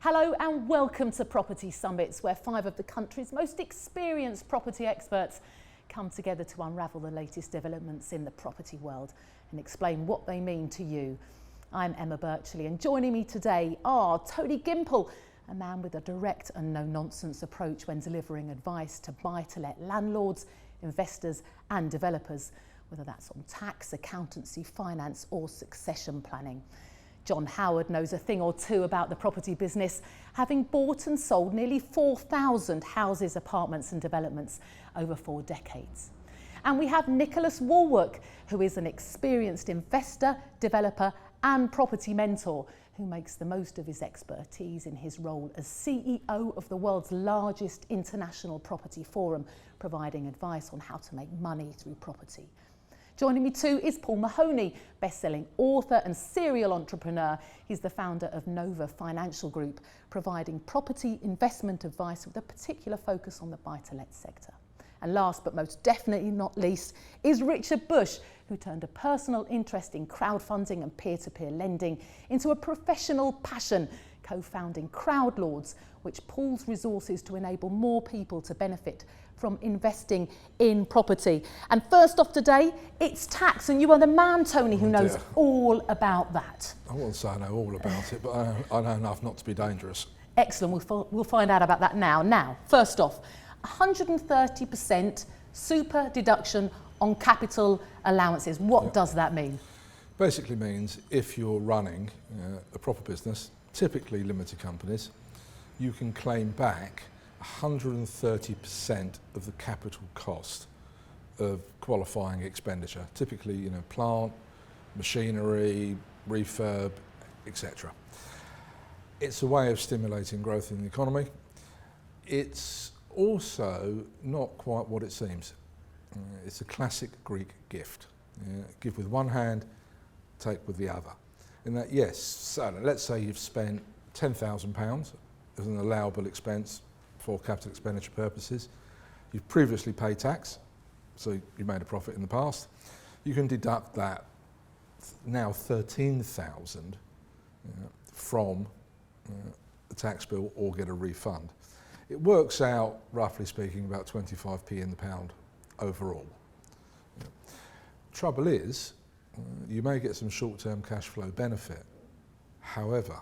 Hello and welcome to Property Summits, where 5 of the country's most experienced property experts come together to unravel the latest developments in the property world and explain what they mean to you. I'm Emma Birchley, and joining me today are Tony Gimple, a man with a direct and no-nonsense approach when delivering advice to buy-to-let landlords, investors and developers, whether that's on tax, accountancy, finance or succession planning. John Howard knows a thing or two about the property business, having bought and sold nearly 4,000 houses, apartments and developments over 4 decades. And we have Nicholas Warwick, who is an experienced investor, developer and property mentor, who makes the most of his expertise in his role as CEO of the world's largest international property forum, providing advice on how to make money through property. Joining me too is Paul Mahoney, best-selling author and serial entrepreneur. He's the founder of Nova Financial Group, providing property investment advice with a particular focus on the buy-to-let sector. And last but most definitely not least is Richard Bush, who turned a personal interest in crowdfunding and peer-to-peer lending into a professional passion, co-founding Crowdlords, which pools resources to enable more people to benefit from investing in property. And first off today, it's tax, and you are the man, Tony, who knows all about that. I won't say I know all about it, but I know enough not to be dangerous. Excellent, we'll find out about that now. Now, first off, 130% super deduction on capital allowances. What does that mean? Basically means if you're running a proper business, typically limited companies, you can claim back 130% of the capital cost of qualifying expenditure, typically plant, machinery, refurb, etc. It's a way of stimulating growth in the economy. It's also not quite what it seems. It's a classic Greek gift. Give with one hand, take with the other. In that, yes, so let's say you've spent £10,000 as an allowable expense for capital expenditure purposes. You've previously paid tax, so you made a profit in the past. You can deduct that now 13,000 from the tax bill or get a refund. It works out, roughly speaking, about 25p in the pound overall. Trouble is, you may get some short-term cash flow benefit. However,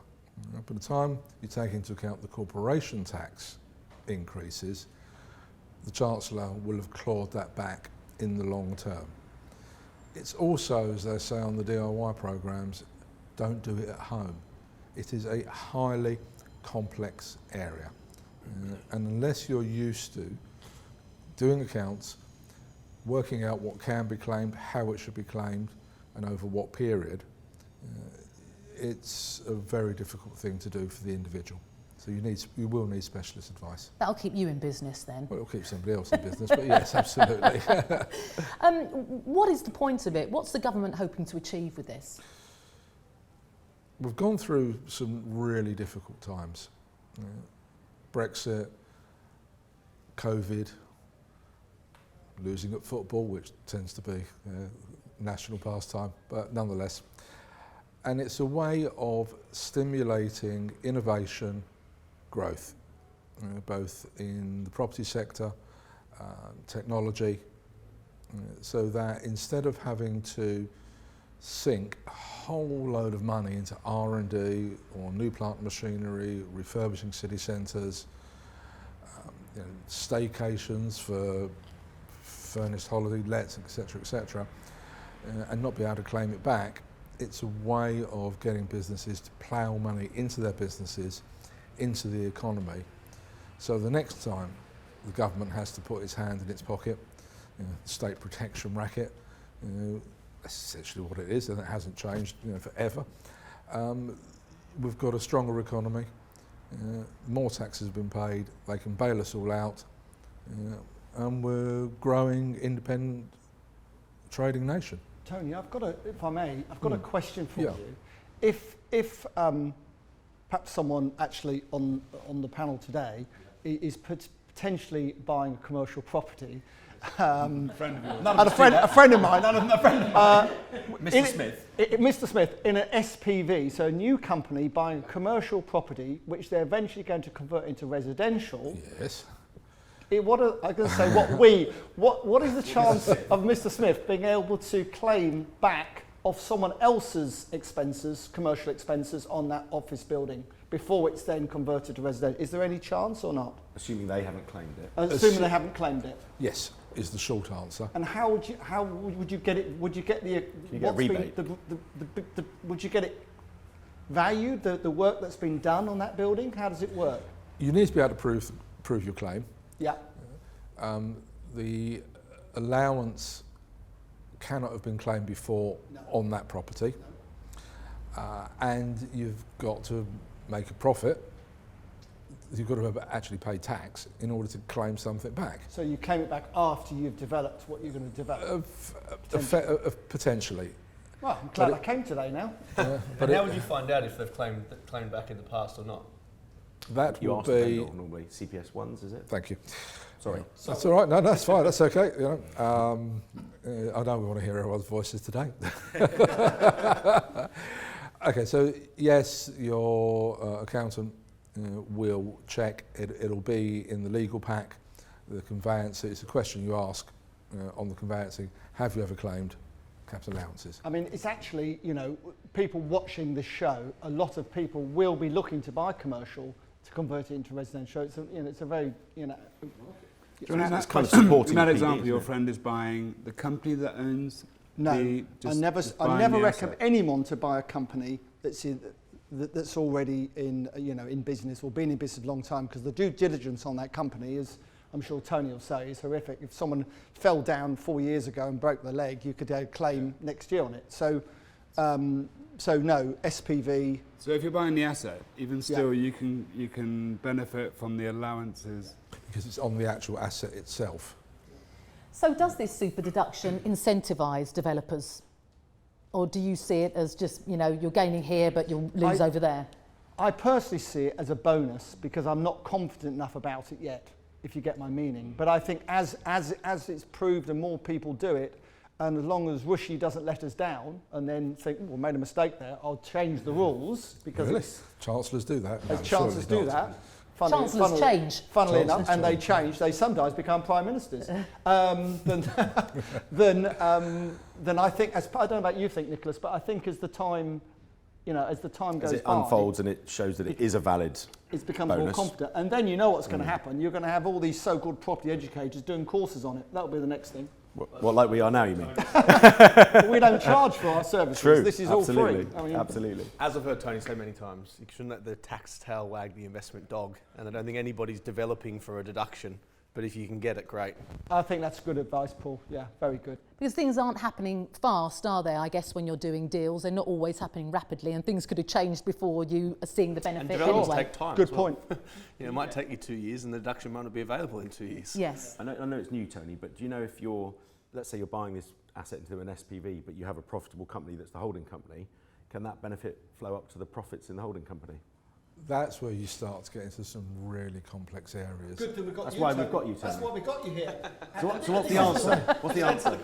by the time you take into account the corporation tax increases, the Chancellor will have clawed that back in the long term. It's also, as they say on the DIY programs, don't do it at home. It is a highly complex area. And unless you're used to doing accounts, working out what can be claimed, how it should be claimed, and over what period, it's a very difficult thing to do for the individual. So you will need specialist advice. That'll keep you in business then. Well, it'll keep somebody else in business, but yes, absolutely. What is the point of it? What's the government hoping to achieve with this? We've gone through some really difficult times. Brexit, COVID, losing at football, which tends to be national pastime, but nonetheless. And it's a way of stimulating innovation, growth, both in the property sector, technology, so that instead of having to sink a whole load of money into R&D or new plant machinery, refurbishing city centres, staycations for furnished holiday lets, etc., and not be able to claim it back, it's a way of getting businesses to plough money into their businesses, into the economy. So the next time the government has to put its hand in its pocket, state protection racket, that's essentially what it is, and it hasn't changed forever. We've got a stronger economy, more taxes have been paid, they can bail us all out, and we're growing independent trading nation. Tony, if I may, I've got a question for you. If perhaps someone actually on the panel today is potentially buying a commercial property, and a friend of mine. Mr. Smith. Mr. Smith, in an SPV, so a new company buying commercial property, which they're eventually going to convert into residential. Yes. What is the chance of Mr. Smith being able to claim back of someone else's expenses, commercial expenses, on that office building before it's then converted to residential? Is there any chance or not? Assuming they haven't claimed it. Assuming they haven't claimed it. Yes, is the short answer. And how would you get it? Would you get the? You get a rebate. Would you get it valued? The work that's been done on that building. How does it work? You need to be able to prove your claim. Yeah. The allowance cannot have been claimed before on that property, and you've got to make a profit. You've got to have actually pay tax in order to claim something back. So you claim it back after you've developed what you're going to develop? Potentially. Well, I'm glad I came today now. But how would you find out if they've claimed back in the past or not? That you will ask be normally CPS ones, is it? Thank you. Sorry. That's all right. No, that's fine. That's okay. You know, I know we want to hear everyone's voices today. Okay, so yes, your accountant will check. It'll be in the legal pack. The conveyance. It's a question you ask on the conveyancing. Have you ever claimed capital allowances? I mean, it's actually, you know, people watching this show. A lot of people will be looking to buy commercial to convert it into residential. It's a, you know, it's a very, you know. It's kind of supporting. In that the example, PD, your friend is buying the company that owns. No, I never recommend anyone to buy a company that's already in, you know, in business or been in business a long time, because the due diligence on that company is, I'm sure Tony will say, is horrific. If someone fell down 4 years ago and broke their leg, you could claim next year on it. So, so no, SPV. So if you're buying the asset, even still, you can benefit from the allowances because it's on the actual asset itself. So does this super deduction incentivise developers? Or do you see it as just, you know, you're gaining here but you'll lose over there? I personally see it as a bonus because I'm not confident enough about it yet, if you get my meaning. But I think as it's proved and more people do it, and as long as Rishi doesn't let us down and then think, well, made a mistake there, I'll change the rules. Because really? Chancellors do that? As chancellors do that. Chancellors change. Funnily enough, and they change. They sometimes become prime ministers. Then I think, I don't know about you think, Nicholas, but I think as the time, you know, as the time goes by, as it unfolds and it shows that it is a valid it becomes bonus. more confident. And then you know what's going to happen. You're going to have all these so-called property educators doing courses on it. That'll be the next thing. What, like we are now, you mean? We don't charge for our services. True. This is absolutely. all free. I mean, absolutely. As I've heard Tony say many times, you shouldn't let the tax tail wag the investment dog. And I don't think anybody's developing for a deduction. But if you can get it, great. I think that's good advice, Paul. Yeah, very good. Because things aren't happening fast, are they? I guess when you're doing deals, they're not always happening rapidly, and things could have changed before you are seeing the benefit. And developments anyway. take time. Good as well. point. You know, it might take you 2 years, and the deduction might not be available in 2 years. Yes. I know it's new, Tony, but do you know if you're, let's say you're buying this asset into an SPV, but you have a profitable company that's the holding company, can that benefit flow up to the profits in the holding company? That's where you start to get into some really complex areas. Good that we've got That's you, why Tony. we've got you, Tony. That's why we got you here. So what's the answer? What's the answer?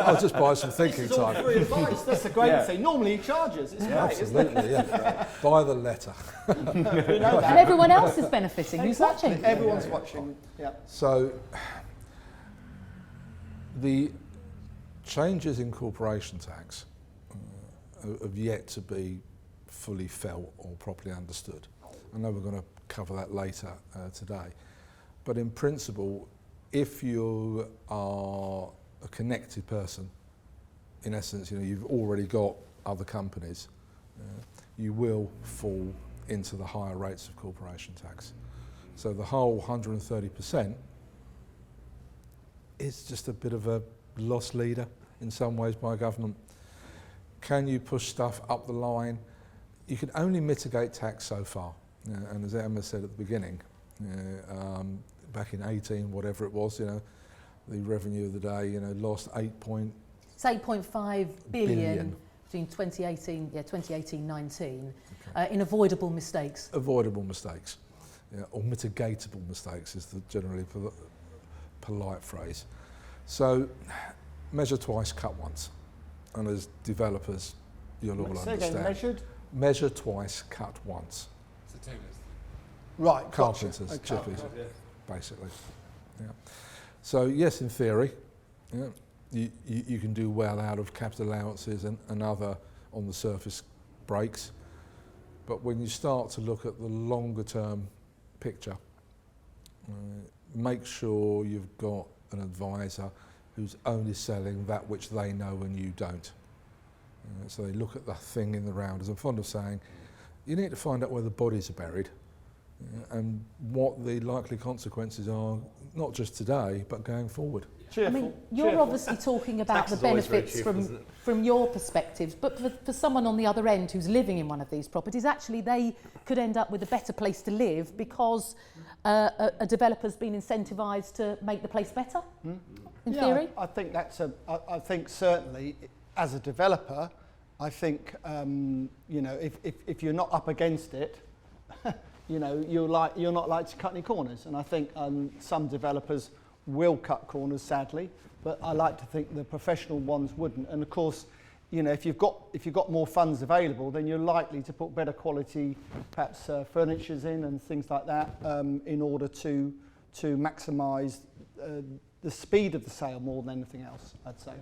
I'll just buy some thinking This is all time. free advice. That's the great thing. Normally he charges. It's great, Absolutely, yeah. By the letter. isn't it? We know And that. everyone else is benefiting. Who's Exactly. watching? Everyone's watching. Yeah. So the changes in corporation tax have yet to be fully felt or properly understood. I know we're going to cover that later today, but in principle, if you are a connected person, in essence, you know, you've already got other companies, you will fall into the higher rates of corporation tax. So the whole 130% is just a bit of a loss leader in some ways by government. Can you push stuff up the line? You can only mitigate tax so far. And as Emma said at the beginning, back in 18, whatever it was, you know, the revenue of the day, you know, lost 8.5 billion between 2018-19 in avoidable mistakes. Avoidable mistakes, yeah, or mitigatable mistakes is generally polite phrase. So measure twice, cut once. And as developers, you'll all Say understand. again, measured? Measure twice, cut once. Right, Carpenters, gotcha. chippies, basically. Yeah. So yes, in theory, yeah, you can do well out of capital allowances and other on the surface breaks, but when you start to look at the longer term picture, make sure you've got an advisor who's only selling that which they know and you don't. So they look at the thing in the round. As I'm fond of saying, you need to find out where the bodies are buried and what the likely consequences are, not just today, but going forward. Cheerful. I mean, you're obviously talking about the benefits from your perspectives, but for someone on the other end who's living in one of these properties, actually they could end up with a better place to live because a developer's been incentivised to make the place better, in theory? I think I think certainly as a developer, I think, you know, if you're not up against it, you know, you're not like to cut any corners. And I think some developers will cut corners, sadly, but I like to think the professional ones wouldn't. And of course, you know, if you've got more funds available, then you're likely to put better quality, perhaps furnitures in and things like that, in order to maximise the speed of the sale more than anything else, I'd say.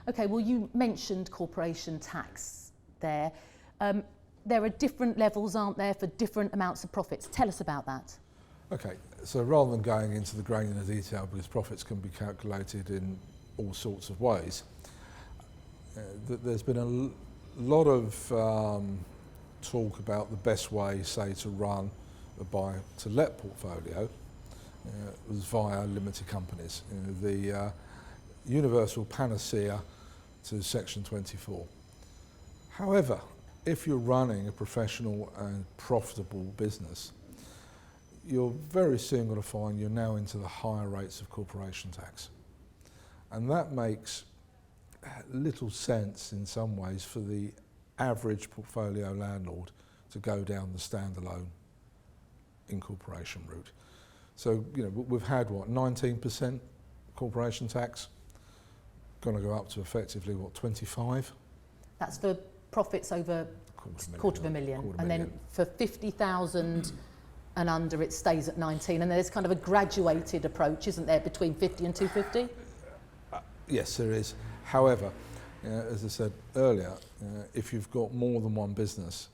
Okay, well, you mentioned corporation tax there. There are different levels, aren't there, for different amounts of profits. Tell us about that. Okay, so rather than going into the granular detail, because profits can be calculated in all sorts of ways, there's been a lot of talk about the best way, say, to run a buy-to-let portfolio was via limited companies. You know, the universal panacea to Section 24. However, if you're running a professional and profitable business, you're very soon going to find you're now into the higher rates of corporation tax. And that makes little sense in some ways for the average portfolio landlord to go down the standalone incorporation route. So, you know, we've had, 19% corporation tax, going to go up to effectively, 25? That's for profits over quarter of a million. And then for 50,000 and under, it stays at 19. And there's kind of a graduated approach, isn't there, between 50 and 250? Yes, there is. However, as I said earlier, if you've got more than one business,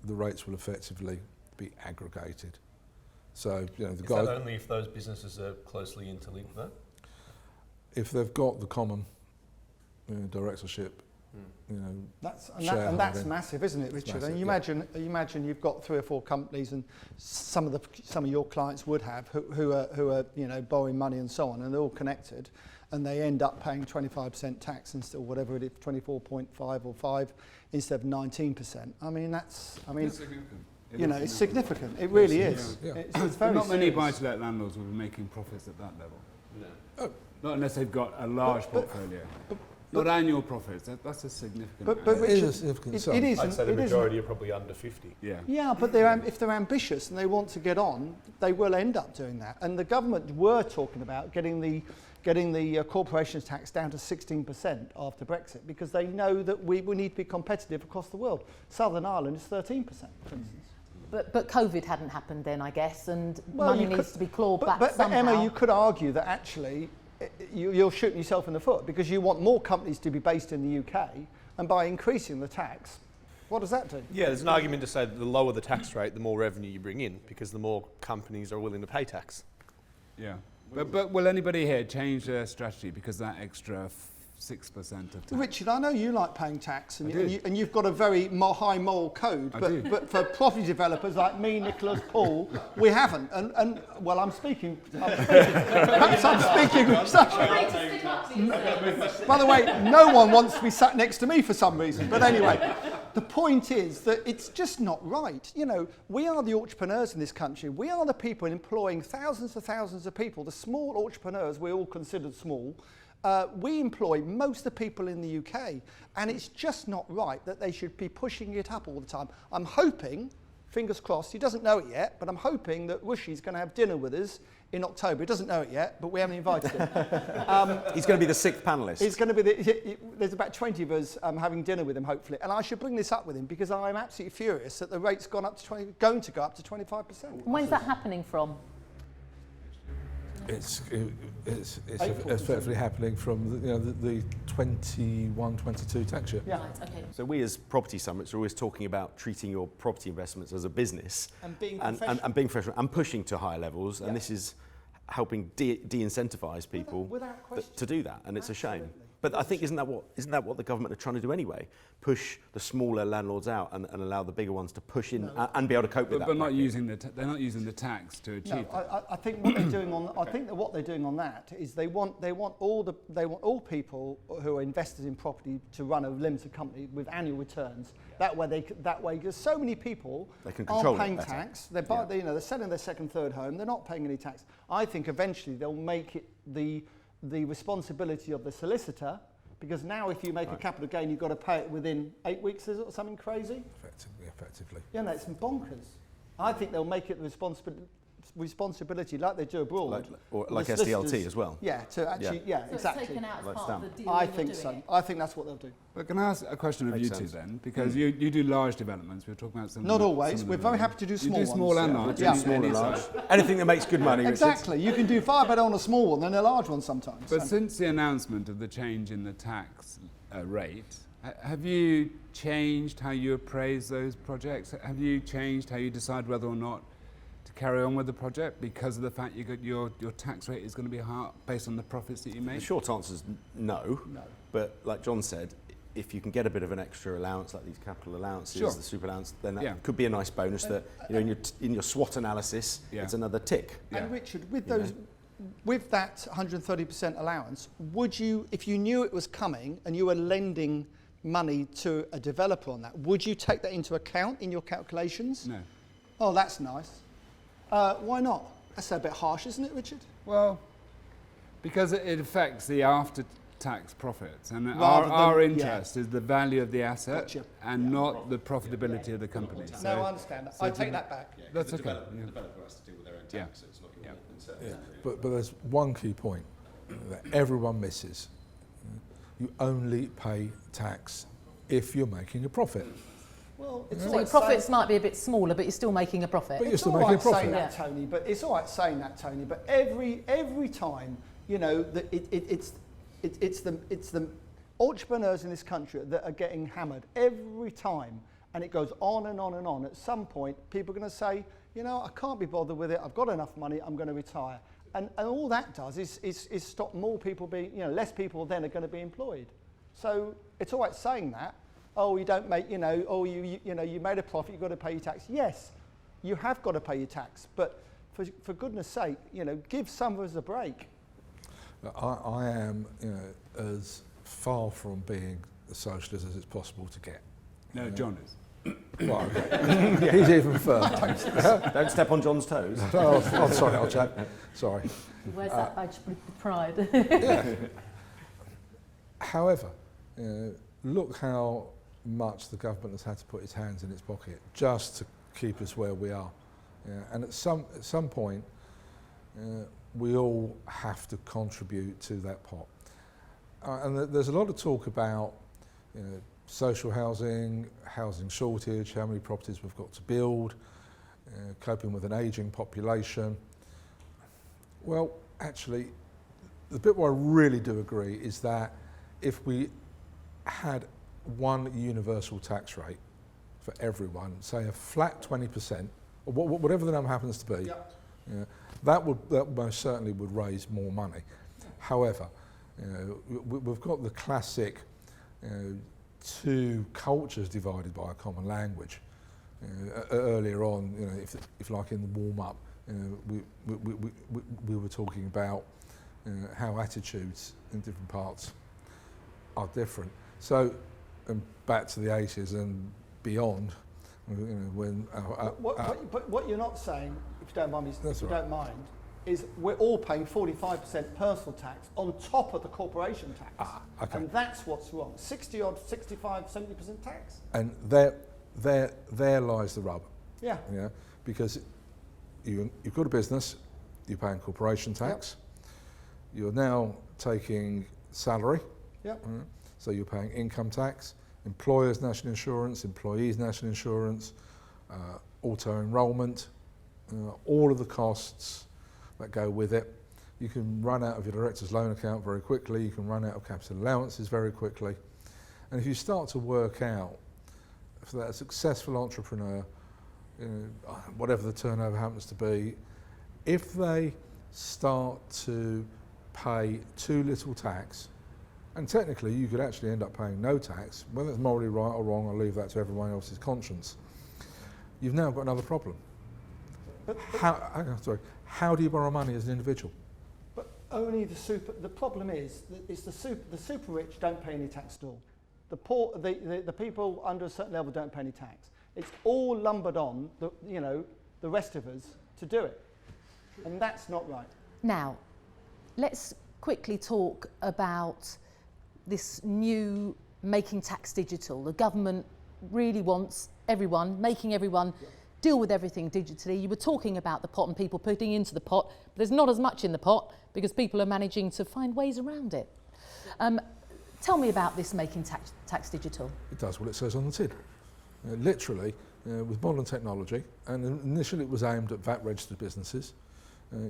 the rates will effectively be aggregated. So, you know, is that only if those businesses are closely interlinked, though? If they've got the common directorship, you know, that's massive, isn't it, Richard? Massive, and you imagine you've got 3 or 4 companies, and some of your clients would have who are you know, borrowing money and so on, and they're all connected, and they end up paying 25% tax instead of whatever it is, 24.5 or 5 instead of 19%. I mean, it's significant. You know, it's significant. It really is. Yeah. It's very not many serious. buy-to-let landlords will be making profits at that level. No. Not unless they've got a large portfolio. Not annual profits. That's a significant. But it is Richard, a significant sum. it is. I'd say the majority are probably under 50. Yeah. Yeah, but if they're ambitious and they want to get on, they will end up doing that. And the government were talking about getting the corporations tax down to 16% after Brexit, because they know that we need to be competitive across the world. Southern Ireland is 13%, for instance. But COVID hadn't happened then, I guess, and money needs to be clawed back but somehow. Emma, you could argue that actually you're shooting yourself in the foot, because you want more companies to be based in the UK, and by increasing the tax, what does that do? Yeah, there's an argument to say that the lower the tax rate, the more revenue you bring in, because the more companies are willing to pay tax. Yeah. But will anybody here change their strategy because that extra 6% of tax? Richard, I know you like paying tax, and you've got a very high moral code, but for property developers like me, Nicholas, Paul, we haven't. And well, I'm speaking. Perhaps I'm speaking with such. By the way, no one wants to be sat next to me for some reason. But anyway, the point is that it's just not right. You know, we are the entrepreneurs in this country. We are the people employing thousands and thousands of people. The small entrepreneurs, we're all considered small. We employ most of the people in the UK, and it's just not right that they should be pushing it up all the time. I'm hoping, fingers crossed. He doesn't know it yet, but I'm hoping that Rushi's going to have dinner with us in October. He doesn't know it yet, but we haven't invited him. He's going to be the 6th panelist. He's going to be there's about 20 of us having dinner with him, hopefully. And I should bring this up with him because I'm absolutely furious that the rate's going to go up to 25%. When's that happening from? It's effectively happening from the 21-22 tax year. Yeah. Right, okay. So we as property summits are always talking about treating your property investments as a business And being and being professional and pushing to higher levels. And this is helping de-incentivise people Without question. to do that. And it's a shame. Absolutely. But I think isn't that what the government are trying to do anyway? Push the smaller landlords out and allow the bigger ones to push in and be able to cope with that. But not using they're not using the tax to achieve that. I think what they're doing what they're doing on that is they want all people who are invested in property to run a limited company with annual returns. That way because so many people aren't paying tax. They're selling their second, third home. They're not paying any tax. I think eventually they'll make it the responsibility of the solicitor, because now if you make a capital gain, you've got to pay it within 8 weeks, is it, or something crazy? Effectively. Yeah, no, it's bonkers. I think they'll make it the responsibility like they do abroad. Like SDLT as well. Yeah, to actually, So exactly. it's taken out as Like part stamp. of the deal. I you're think doing so. it. I think that's what they'll do. But can I ask a question of Makes you two sense. then? Because you do large developments. We were talking about some. Not always. some of We're them very earlier. happy to do small You do small ones. and Yeah. large. Yeah. any Small and size. large. Anything that makes good money, Richard. Exactly. You can do far better on a small one than a large one sometimes. But since the announcement of the change in the tax rate, have you changed how you appraise those projects? Have you changed how you decide whether or not to carry on with the project because of the fact your tax rate is going to be higher based on the profits that you The make? short answer is no. No. But like John said, if you can get a bit of an extra allowance, like these capital allowances, Sure. the super allowance, then that Yeah. could be a nice bonus that, in your SWOT analysis, Yeah. it's another tick. And Richard, with that 130% allowance, would you, if you knew it was coming and you were lending money to a developer on that, would you take that into account in your calculations? No. Oh, that's nice. Why not? That's a bit harsh, isn't it, Richard? Well, because it affects the after-tax profits, and Rather our than- interest is the value of the asset Gotcha. and not the profitability of the company. No, I So understand that. I take that back. that's okay. Yeah. The developer has to deal with their own tax, so it's not your concern. Yeah. But there's one key point that everyone misses. You only pay tax if you're making a profit. Well, it's So all your right profits might be a bit smaller, but you're still making a profit. But you're It's still all making a right profit. saying that, Yeah. Tony. But it's all right saying that, Tony. But every time, it's the entrepreneurs in this country that are getting hammered every time, and it goes on and on and on. At some point, people are going to say, I can't be bothered with it. I've got enough money. I'm going to retire. And all that does is stop more people being, less people then are going to be employed. So it's all right saying that. Oh, you don't make, you made a profit, you've got to pay your tax. Yes, you have got to pay your tax, but for goodness sake, give some of us a break. I am, as far from being a socialist as it's possible to get. No, John is. Well, he's even further. Don't step on John's toes. Oh, sorry, old chap. Sorry. Where's that badge with pride? However, look how much the government has had to put its hands in its pocket just to keep us where we are. And at some point, we all have to contribute to that pot. And there's a lot of talk about social housing, housing shortage, how many properties we've got to build, coping with an ageing population. Well, actually, the bit where I really do agree is that if we had one universal tax rate for everyone, say a flat 20%, or whatever the number happens to be, that most certainly would raise more money. However, we've got the classic two cultures divided by a common language. Earlier on, if like in the warm-up, we were talking about how attitudes in different parts are different. So, back to the 80s and beyond, when But what you're not saying, if you don't mind me, That's if you all right. don't mind, is we're all paying 45% personal tax on top of the corporation tax. okay. And that's what's wrong. 60 odd, 65, 70% tax. and there lies the rub. Yeah. Yeah, because you've got a business, you're paying corporation tax, you're now taking salary, Yep. so you're paying income tax, employers' national insurance, employees' national insurance, auto enrolment, all of the costs that go with it. You can run out of your director's loan account very quickly, you can run out of capital allowances very quickly. And if you start to work out, for that successful entrepreneur, whatever the turnover happens to be, if they start to pay too little tax, and technically you could actually end up paying no tax, whether it's morally right or wrong, I'll leave that to everyone else's conscience. You've now got another problem. How do you borrow money as an individual? But only the problem is that it's the super rich don't pay any tax at all. The poor, the people under a certain level don't pay any tax. It's all lumbered on the rest of us to do it, and that's not right. Now, let's quickly talk about this new making tax digital. The government really wants making everyone deal with everything digitally. You were talking about the pot and people putting into the pot, but there's not as much in the pot because people are managing to find ways around it. Tell me about this making tax digital. It does what it says on the tin. Literally, with modern technology, and initially it was aimed at VAT registered businesses.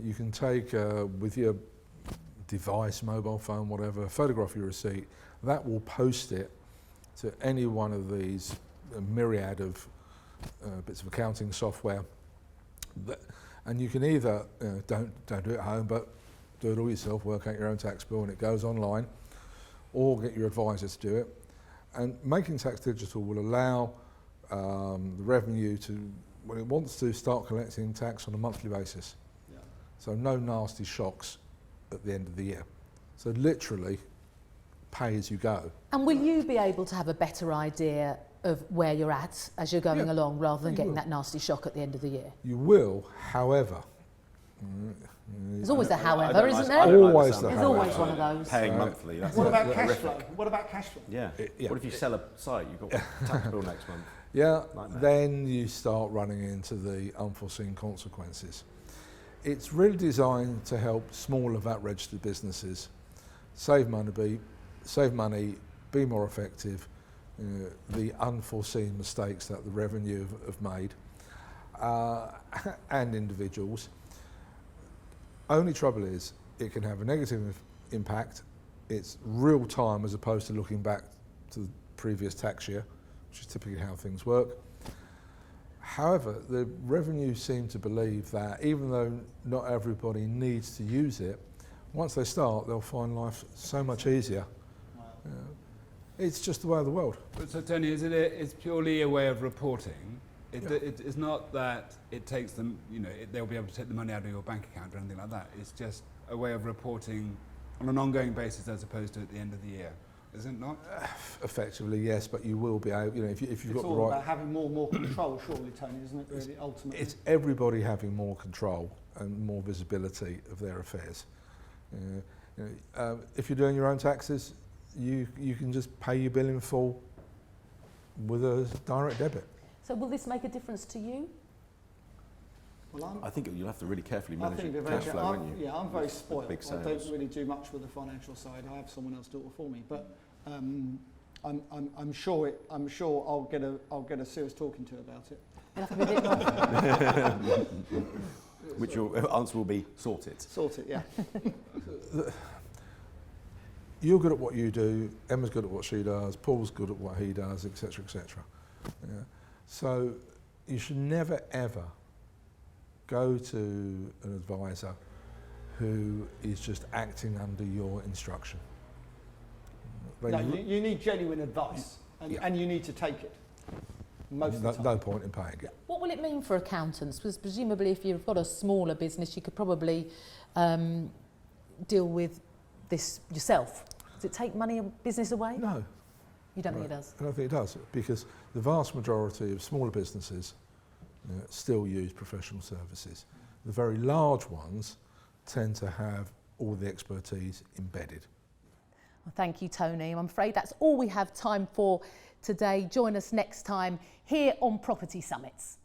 You can take with your device, mobile phone, whatever, photograph your receipt, that will post it to any one of these myriad of bits of accounting software. And you can either, don't do it at home, but do it all yourself, work out your own tax bill and it goes online, or get your advisor to do it. And making tax digital will allow the revenue to, when it wants to, start collecting tax on a monthly basis. Yeah. So no nasty shocks at the end of the year. So literally, pay as you go. And will you be able to have a better idea of where you're at as you're going along, rather than getting that nasty shock at the end of the year? You will, however. There's always a however, isn't there? Always the There's however. always one of those. Paying monthly. That's What about cash flow? What about cash flow? Yeah. What if you sell a site? You've got a tax bill next month. Yeah, Nightmare. then you start running into the unforeseen consequences. It's really designed to help smaller VAT registered businesses save money, be more effective, the unforeseen mistakes that the revenue have made, and individuals. Only trouble is it can have a negative impact. It's real time as opposed to looking back to the previous tax year, which is typically how things work. However, the revenue seem to believe that even though not everybody needs to use it, once they start, they'll find life so much easier. It's just the way of the world. So Tony, it's purely a way of reporting. It's not that it takes them, they'll be able to take the money out of your bank account or anything like that. It's just a way of reporting on an ongoing basis as opposed to at the end of the year. Is it not? Effectively, yes, but you will be able, if you've got the right... It's all about having more control, surely, Tony, isn't it, really, ultimately? It's everybody having more control and more visibility of their affairs. If you're doing your own taxes, you can just pay your bill in full with a direct debit. So will this make a difference to you? Well, I think you'll have to really carefully manage your cash flow, won't you? Yeah, I'm very spoiled. Big I sales. don't really do much with the financial side. I have someone else do it for me. But I'm sure I'll get a serious talking to about it. You'll have to be a bit more. Which your answer will be sort it. Sort it, yeah. You're good at what you do, Emma's good at what she does, Paul's good at what he does, etc., etc. Yeah. So you should never, ever go to an advisor who is just acting under your instruction. No, you need genuine advice, and you need to take it. Most of the time. No point in paying it. What will it mean for accountants? Because presumably if you've got a smaller business, you could probably deal with this yourself. Does it take money and business away? No. You don't think it does? I don't think it does, because the vast majority of smaller businesses still use professional services. The very large ones tend to have all the expertise embedded. Well, thank you, Tony. I'm afraid that's all we have time for today. Join us next time here on Property Summits.